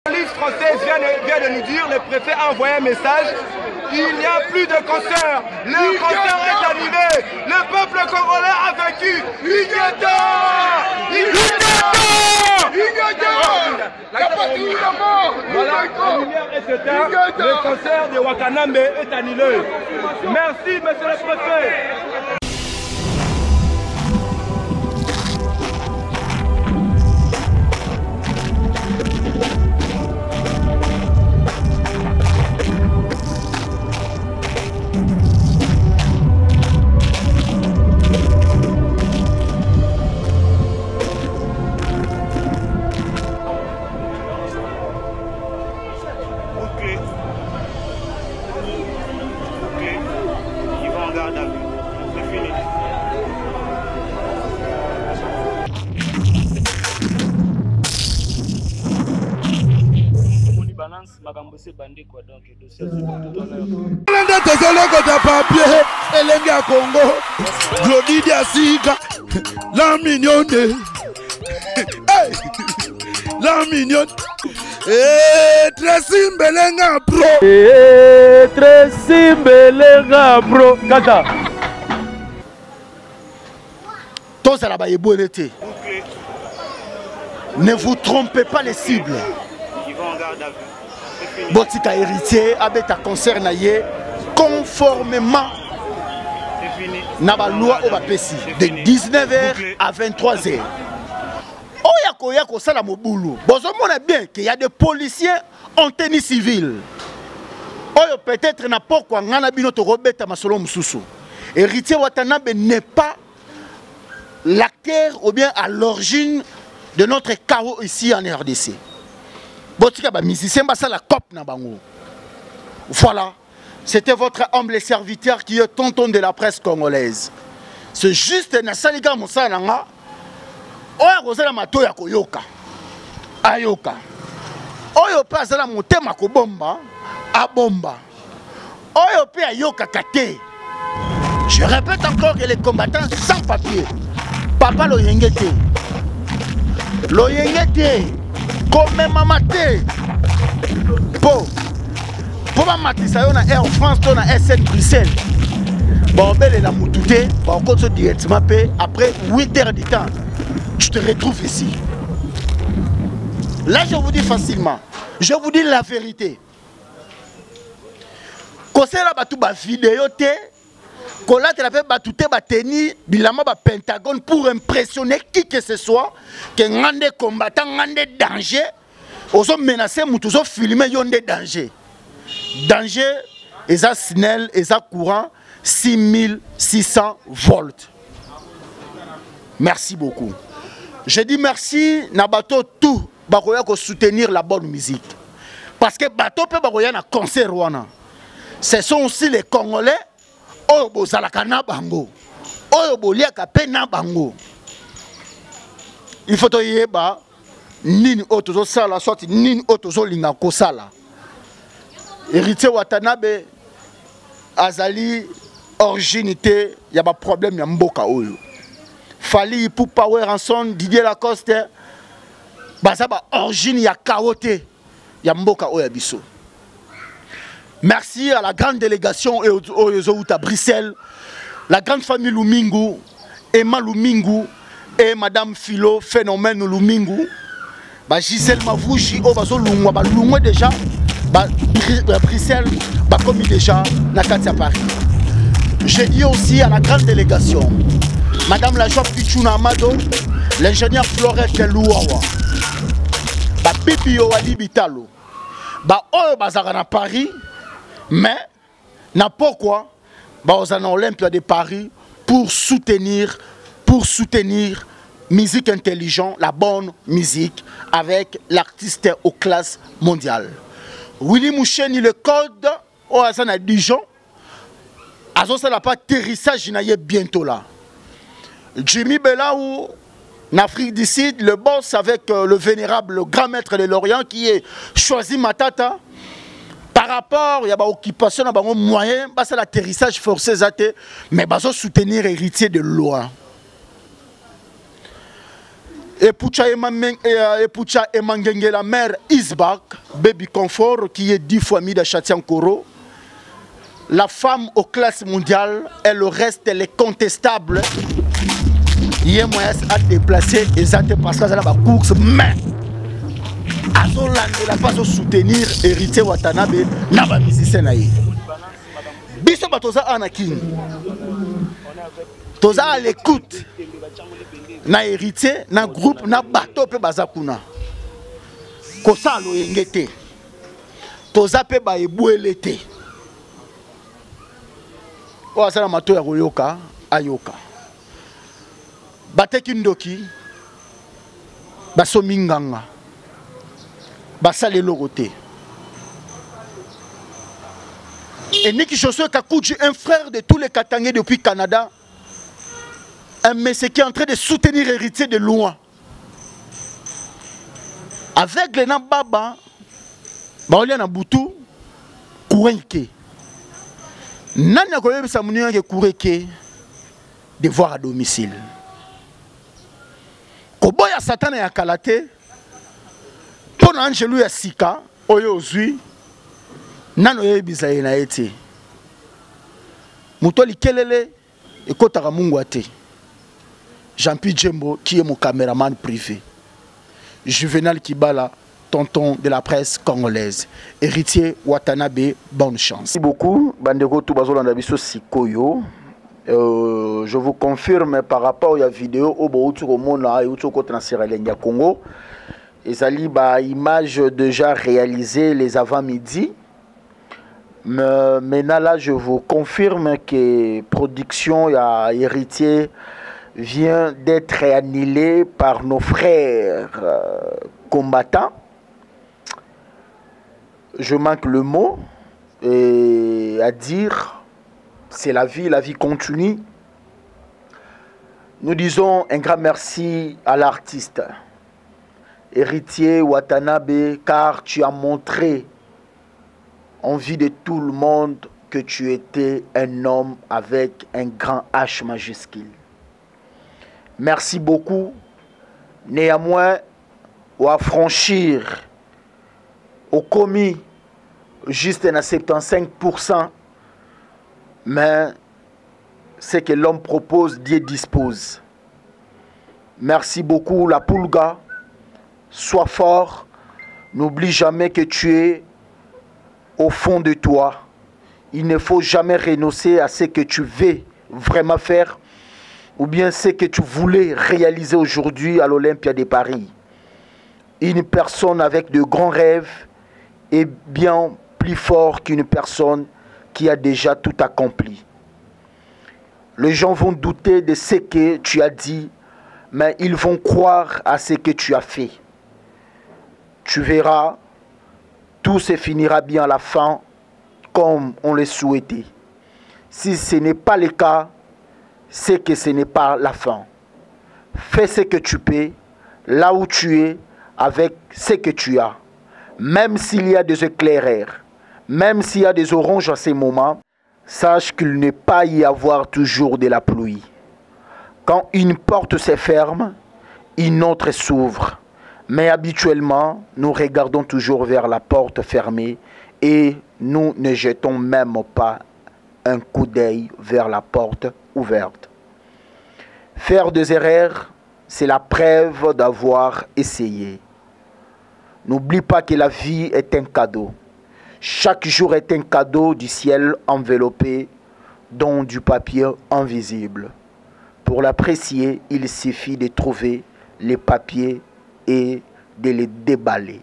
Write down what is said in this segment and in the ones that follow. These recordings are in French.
La police française vient de nous dire, le préfet a envoyé un message, il n'y a plus de concert, le concert est annulé, le peuple congolais a vaincu, La patrie est mort. Voilà, la lumière est éteinte, le concert de Wakanambe est annulé. Merci, monsieur le préfet. La mignonne, la mignonne, très simbelenga bro, très simbelenga bro, kata. Tous à la baïbonité. Ne vous trompez pas les cibles. Botika héritier, abeta concert naye conformément na ba loi au bapesi de 19h à 23h. Oya ko sala mobulu. Bozo mona bien qu'il y a des policiers en tenue civile. Oyo peut-être na pourquoi ngana bino to robeta masolo mususu. Héritier Watanabe n'est pas l'acteur ou bien à l'origine de notre chaos ici en RDC. Botika ba musicien ba sala cop na bango. Voilà. C'était votre humble serviteur qui est tonton de la presse congolaise. C'est juste na saliga mosala nga. Oya kozala mato ya koyoka. Ayoka. Oyo pe azala motema ko bomba, a bomba. Oyo pe ayoka kate. Je répète encore que les combattants sans papier. Papa loyengete. Loyengete. Comme maman te. Pour matisa yo na Air France to na SN Bruxelles. Bon belle la moutouté, bon compte directement après 8 heures de temps. Tu te retrouves ici. Là je vous dis facilement, je vous dis la vérité. Kosela batu ba vidéo te, kola te la fait batouté ba teni bilama ba Pentagone pour impressionner qui que ce soit que ngande combattant ngande danger, oso menacer mutu oso filmer yonde danger. Danger, eza snel, eza courant 6600 volts. Merci beaucoup. Je dis merci na bateau tout bakoya ko soutenir la bonne musique. Parce que bateau pe bakoya na concert wana. Ce sont aussi les Congolais oyo bozalaka na bango. Oyo boliaka pe na bango. Il faut to yeba nini otozo sala sorti nini otozo linga ko sala. Héritier Watanabe azali originité, il y a pas problème ya mboka oyo. Fali pour Power Ranson, Didier Lacoste, bazaba origine ya kaote ya mboka oyo biso. Merci à la grande délégation à Bruxelles, la grande famille Lumingu, Emma Lumingu et Madame Philo Phénomène Lumingu. Gisèle Mavouchi, Obazo Lungwa, Lungwa déjà. Bruxelles, comme déjà, Nakatia Paris. J'ai dit aussi à la grande délégation, Madame la Job Pichuna Amado, l'ingénieur Florette Louawa, Bibi Oali Bitalo, Oyo Bazarana Paris, mais n'a pourquoi Bazana Olympia de Paris pour soutenir musique intelligente, la bonne musique avec l'artiste aux classes mondiales. Willy Moucheni le code au Hassan à Dijon. Azo n'a pas atterrissage bientôt là. Jimmy Belaou, en Afrique du Sud, le boss avec le vénérable grand maître de l'Orient qui est choisi Matata. Par rapport, il y a une occupation, il y a un moyen, c'est l'atterrissage forcé, mais il faut soutenir l'héritier de loi. Epucha Emangenge, la mère Isbak, Baby Confort, qui est 10 fois mis de Chatiankoro. La femme aux classes mondiales, elle reste, elle est contestable. Il y a moyen à déplacer exactement parce qu'elle a la course, mais elle n'a pas soutenir héritier Watanabe, n'a pas musicien. Biso batoza anakin. Toza à l'écoute. Na héritier, na groupe, na bateau pe bazakuna. Kosa lo yengete. Toza pe ba ebuelete. O asala mato ya koyoka, ayoka. Bateki ndoki. Basomi nganga. Basale logote. Et Niki Josué Kakuji, un frère de tous les Katangais depuis Canada, un monsieur qui est en train de soutenir l'héritier de loin. Avec les Nambaba, Baoliana Boutou, Kourenke. Nanya Koyebe Samunio ke Koureke, devoir à domicile. Koboya Satan et Akalate, pour Angelou et Sika, Oyozui, Nano Yebizaye na ete. Moutoli Kelele, et Kotara Mungwate. Jean-Pierre Djembo, qui est mon caméraman privé. Juvenal Kibala, tonton de la presse congolaise. Héritier Watanabe, bonne chance. Merci beaucoup. Bandeko Toubazolanda Biso Sikoyo. Je vous confirme par rapport à la vidéo au Mona et au Congo. Et a image déjà réalisée les avant-midi. Mais maintenant là, je vous confirme que production et héritier vient d'être annulée par nos frères combattants. Je manque le mot et à dire, c'est la vie continue. Nous disons un grand merci à l'artiste, héritier Watanabe, car tu as montré en vue de tout le monde que tu étais un homme avec un grand H majuscule. Merci beaucoup. Néanmoins, à franchir au commis juste à 75%, mais ce que l'homme propose, Dieu dispose. Merci beaucoup, la Poulga. Sois fort. N'oublie jamais que tu es au fond de toi. Il ne faut jamais renoncer à ce que tu veux vraiment faire ou bien ce que tu voulais réaliser aujourd'hui à l'Olympia de Paris. Une personne avec de grands rêves est bien plus fort qu'une personne qui a déjà tout accompli. Les gens vont douter de ce que tu as dit, mais ils vont croire à ce que tu as fait. Tu verras, tout se finira bien à la fin, comme on le souhaitait. Si ce n'est pas le cas, c'est que ce n'est pas la fin. Fais ce que tu peux, là où tu es, avec ce que tu as. Même s'il y a des éclaireurs, même s'il y a des oranges à ces moments, sache qu'il ne peut pas y avoir toujours de la pluie. Quand une porte se ferme, une autre s'ouvre. Mais habituellement, nous regardons toujours vers la porte fermée et nous ne jetons même pas un coup d'œil vers la porte ouverte. Faire des erreurs, c'est la preuve d'avoir essayé. N'oublie pas que la vie est un cadeau. Chaque jour est un cadeau du ciel enveloppé dans du papier invisible. Pour l'apprécier, il suffit de trouver les papiers et de les déballer.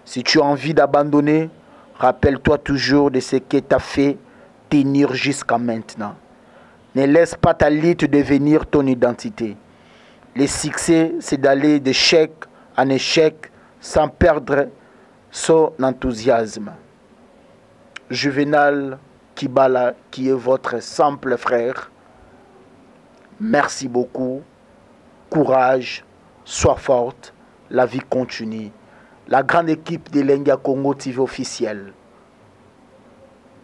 Si tu as envie d'abandonner, rappelle-toi toujours de ce que tu as fait tenir jusqu'à maintenant. Ne laisse pas ta lutte devenir ton identité. Le succès, c'est d'aller d'échec en échec sans perdre son enthousiasme. Juvenal Kibala, qui est votre simple frère, merci beaucoup. Courage, sois forte, la vie continue. La grande équipe de Lenga Congo TV officielle,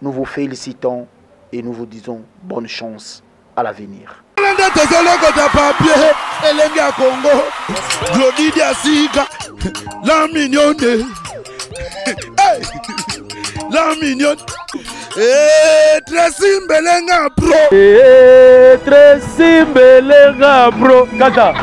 nous vous félicitons et nous vous disons bonne chance à l'avenir. nde tozolokota papier elenge ya Congo Glodidi Asika la mignonne hey. La mignonne Tracy Mbelenga Pro Tracy Mbelenga Pro Kata